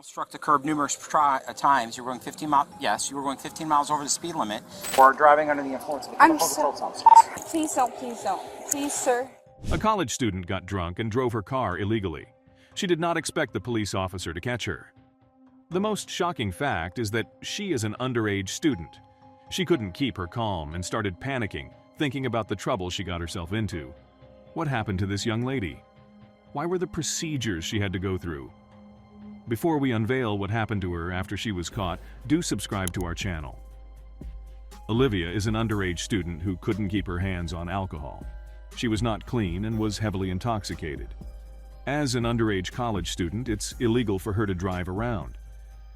almost struck the curb numerous times. You were going 15 miles. Yes, you were going 15 miles over the speed limit. Or driving under the influence of I'm so... Please don't, please don't. Please, sir. A college student got drunk and drove her car illegally. She did not expect the police officer to catch her. The most shocking fact is that she is an underage student. She couldn't keep her calm and started panicking, thinking about the trouble she got herself into. What happened to this young lady? Why were the procedures she had to go through? Before we unveil what happened to her after she was caught, do subscribe to our channel. Olivia is an underage student who couldn't keep her hands on alcohol. She was not clean and was heavily intoxicated. As an underage college student, it's illegal for her to drive around.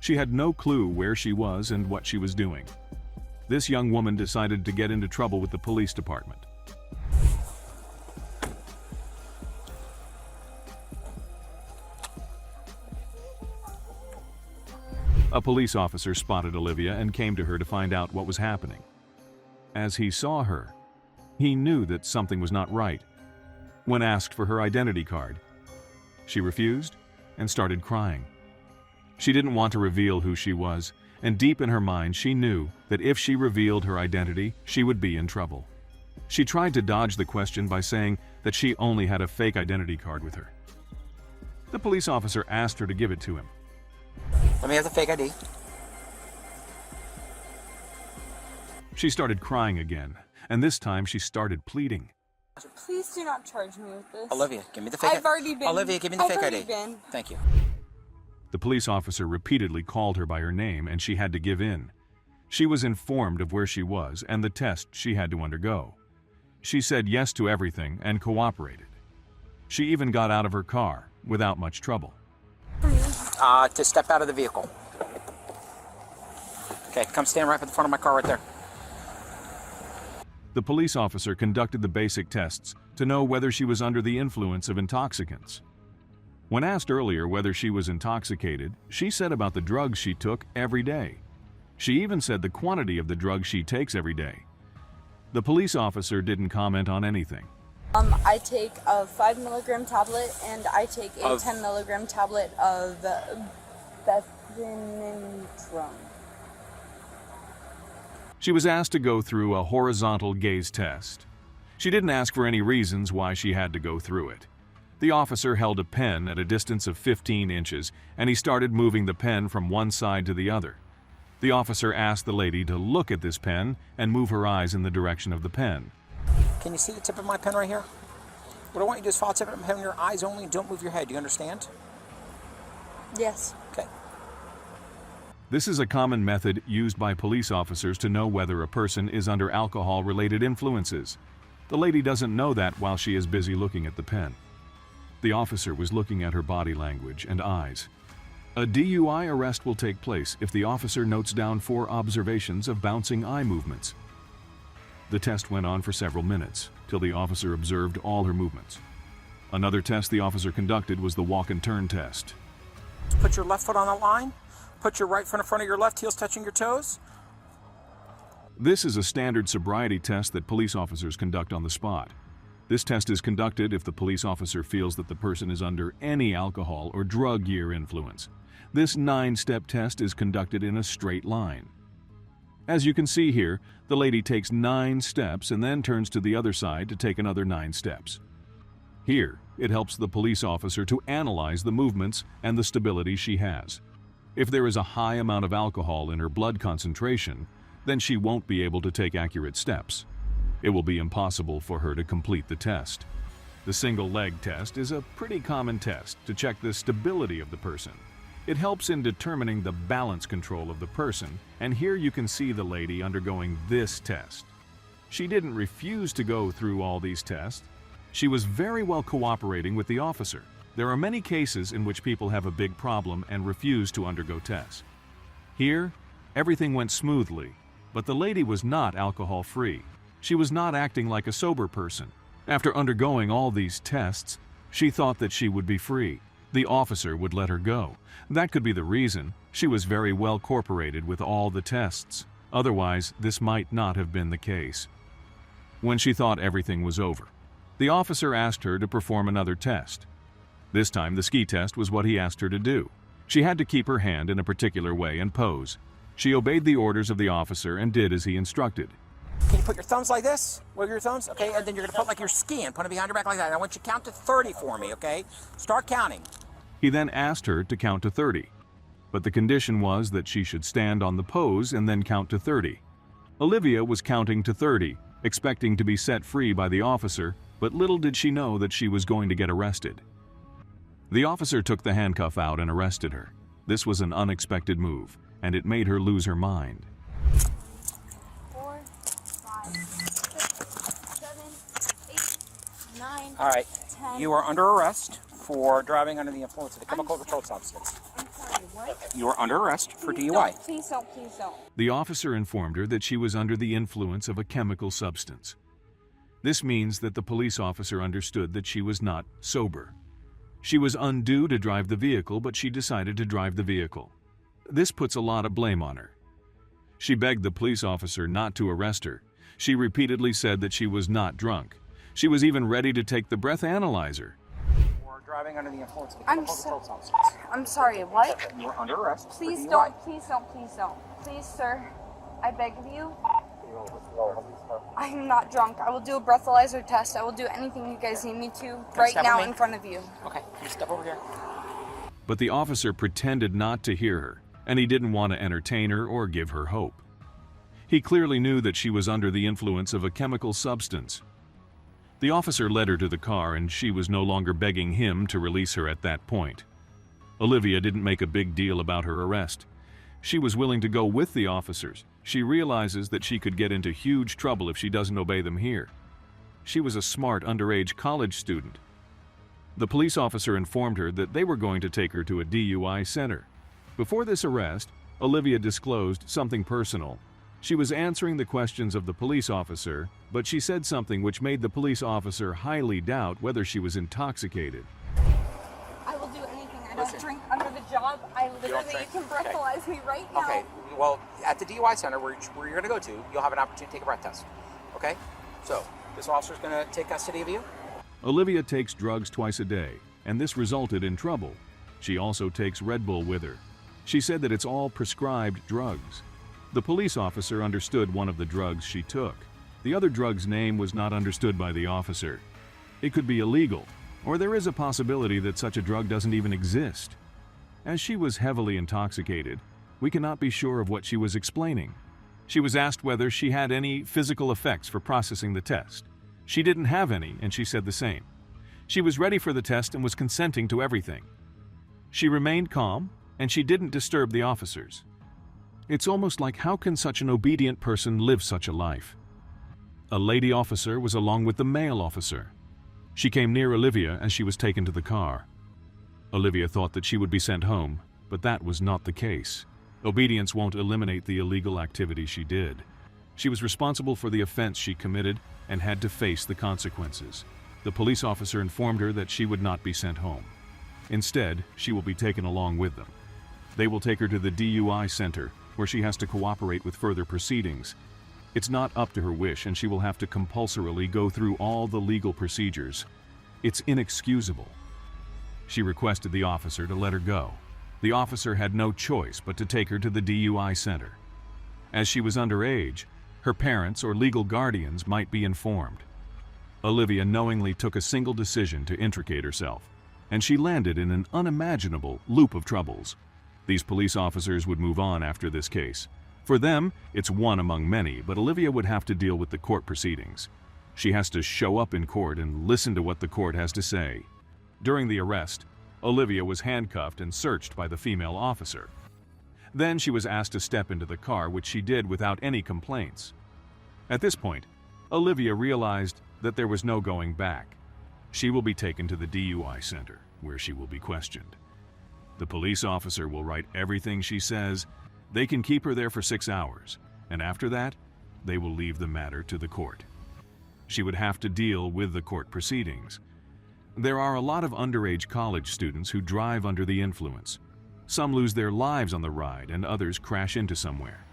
She had no clue where she was and what she was doing. This young woman decided to get into trouble with the police department. A police officer spotted Olivia and came to her to find out what was happening. As he saw her, he knew that something was not right. When asked for her identity card, she refused and started crying. She didn't want to reveal who she was, and deep in her mind she knew that if she revealed her identity, she would be in trouble. She tried to dodge the question by saying that she only had a fake identity card with her. The police officer asked her to give it to him. Let me have the fake ID. She started crying again, and this time she started pleading. Please do not charge me with this. Olivia, give me the fake ID. I've already been. Olivia, give me the fake ID. Been. Thank you. The police officer repeatedly called her by her name, and she had to give in. She was informed of where she was and the test she had to undergo. She said yes to everything and cooperated. She even got out of her car without much trouble. To step out of the vehicle. Okay, come stand right at the front of my car right there. The police officer conducted the basic tests to know whether she was under the influence of intoxicants. When asked earlier whether she was intoxicated, she said about the drugs she took every day. She even said the quantity of the drugs she takes every day. The police officer didn't comment on anything. I take a 5 milligram tablet and I take a 10 milligram tablet of Baffling Crime. She was asked to go through a horizontal gaze test. She didn't ask for any reasons why she had to go through it. The officer held a pen at a distance of 15 inches and he started moving the pen from one side to the other. The officer asked the lady to look at this pen and move her eyes in the direction of the pen. Can you see the tip of my pen right here? What I want you to do is follow the tip of my pen with your eyes only and don't move your head. Do you understand? Yes. Okay. This is a common method used by police officers to know whether a person is under alcohol-related influences. The lady doesn't know that while she is busy looking at the pen. The officer was looking at her body language and eyes. A DUI arrest will take place if the officer notes down 4 observations of bouncing eye movements. The test went on for several minutes, till the officer observed all her movements. Another test the officer conducted was the walk and turn test. Put your left foot on the line. Put your right foot in front of your left, heels touching your toes. This is a standard sobriety test that police officers conduct on the spot. This test is conducted if the police officer feels that the person is under any alcohol or drug gear influence. This 9-step test is conducted in a straight line. As you can see here, the lady takes 9 steps and then turns to the other side to take another 9 steps. Here, it helps the police officer to analyze the movements and the stability she has. If there is a high amount of alcohol in her blood concentration, then she won't be able to take accurate steps. It will be impossible for her to complete the test. The single leg test is a pretty common test to check the stability of the person. It helps in determining the balance control of the person, and here you can see the lady undergoing this test. She didn't refuse to go through all these tests. She was very well cooperating with the officer. There are many cases in which people have a big problem and refuse to undergo tests. Here, everything went smoothly, but the lady was not alcohol-free. She was not acting like a sober person. After undergoing all these tests, she thought that she would be free. The officer would let her go. That could be the reason. She was very well cooperated with all the tests. Otherwise, this might not have been the case. When she thought everything was over, the officer asked her to perform another test. This time, the ski test was what he asked her to do. She had to keep her hand in a particular way and pose. She obeyed the orders of the officer and did as he instructed. Can you put your thumbs like this? Wiggle your thumbs, okay? And then you're gonna put like you're skiing, put it behind your back like that. And I want you to count to 30 for me, okay? Start counting. He then asked her to count to 30, but the condition was that she should stand on the pose and then count to 30. Olivia was counting to 30, expecting to be set free by the officer, but little did she know that she was going to get arrested. The officer took the handcuff out and arrested her. This was an unexpected move, and it made her lose her mind. 4, 5, 6, 7, 8, 9. All right, 10. you are under arrest for driving under the influence of a chemical controlled substance. I'm sorry, what? You are under arrest for Please DUI. don't, please don't, please don't. The officer informed her that she was under the influence of a chemical substance. This means that the police officer understood that she was not sober. She was undue to drive the vehicle, but she decided to drive the vehicle. This puts a lot of blame on her. She begged the police officer not to arrest her. She repeatedly said that she was not drunk. She was even ready to take the breath analyzer. For driving under the influence of a I'm chemical so- controlled substance. I'm sorry, what? You are under arrest. Please for don't, DUI. please don't, please don't. Please, sir, I beg of you. I'm not drunk. I will do a breathalyzer test. I will do anything you guys need me to right step now with me? in front of you. Okay, you step over here. But the officer pretended not to hear her, and he didn't want to entertain her or give her hope. He clearly knew that she was under the influence of a chemical substance. The officer led her to the car, and she was no longer begging him to release her at that point. Olivia didn't make a big deal about her arrest. She was willing to go with the officers. She realizes that she could get into huge trouble if she doesn't obey them here. She was a smart underage college student. The police officer informed her that they were going to take her to a DUI center. Before this arrest, Olivia disclosed something personal. She was answering the questions of the police officer, but she said something which made the police officer highly doubt whether she was intoxicated. I will do anything. I don't Listen. drink under the job. I literally, you drink? can Okay. breathalyze me right now. Okay, well, at the DUI center where you're going to go to, you'll have an opportunity to take a breath test. Okay? So, this officer's going to take custody of you. Olivia takes drugs twice a day, and this resulted in trouble. She also takes Red Bull with her. She said that it's all prescribed drugs. The police officer understood one of the drugs she took. The other drug's name was not understood by the officer. It could be illegal, or there is a possibility that such a drug doesn't even exist. As she was heavily intoxicated, we cannot be sure of what she was explaining. She was asked whether she had any physical effects for processing the test. She didn't have any, and she said the same. She was ready for the test and was consenting to everything. She remained calm, and she didn't disturb the officers. It's almost like, how can such an obedient person live such a life? A lady officer was along with the male officer. She came near Olivia as she was taken to the car. Olivia thought that she would be sent home, but that was not the case. Obedience won't eliminate the illegal activity she did. She was responsible for the offense she committed and had to face the consequences. The police officer informed her that she would not be sent home. Instead, she will be taken along with them. They will take her to the DUI center, where she has to cooperate with further proceedings. It's not up to her wish, and she will have to compulsorily go through all the legal procedures. It's inexcusable. She requested the officer to let her go. The officer had no choice but to take her to the DUI center. As she was underage, her parents or legal guardians might be informed. Olivia knowingly took a single decision to intricate herself, and she landed in an unimaginable loop of troubles. These police officers would move on after this case. For them, it's one among many, but Olivia would have to deal with the court proceedings. She has to show up in court and listen to what the court has to say. During the arrest, Olivia was handcuffed and searched by the female officer. Then she was asked to step into the car, which she did without any complaints. At this point, Olivia realized that there was no going back. She will be taken to the DUI center, where she will be questioned. The police officer will write everything she says. They can keep her there for 6 hours, and after that, they will leave the matter to the court. She would have to deal with the court proceedings. There are a lot of underage college students who drive under the influence. Some lose their lives on the ride, and others crash into somewhere.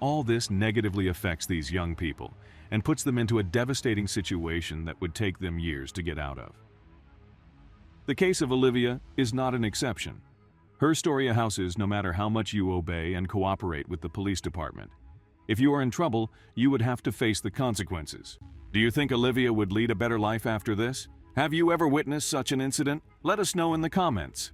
All this negatively affects these young people and puts them into a devastating situation that would take them years to get out of. The case of Olivia is not an exception. Her story a houses no matter how much you obey and cooperate with the police department. If you are in trouble, you would have to face the consequences. Do you think Olivia would lead a better life after this? Have you ever witnessed such an incident? Let us know in the comments.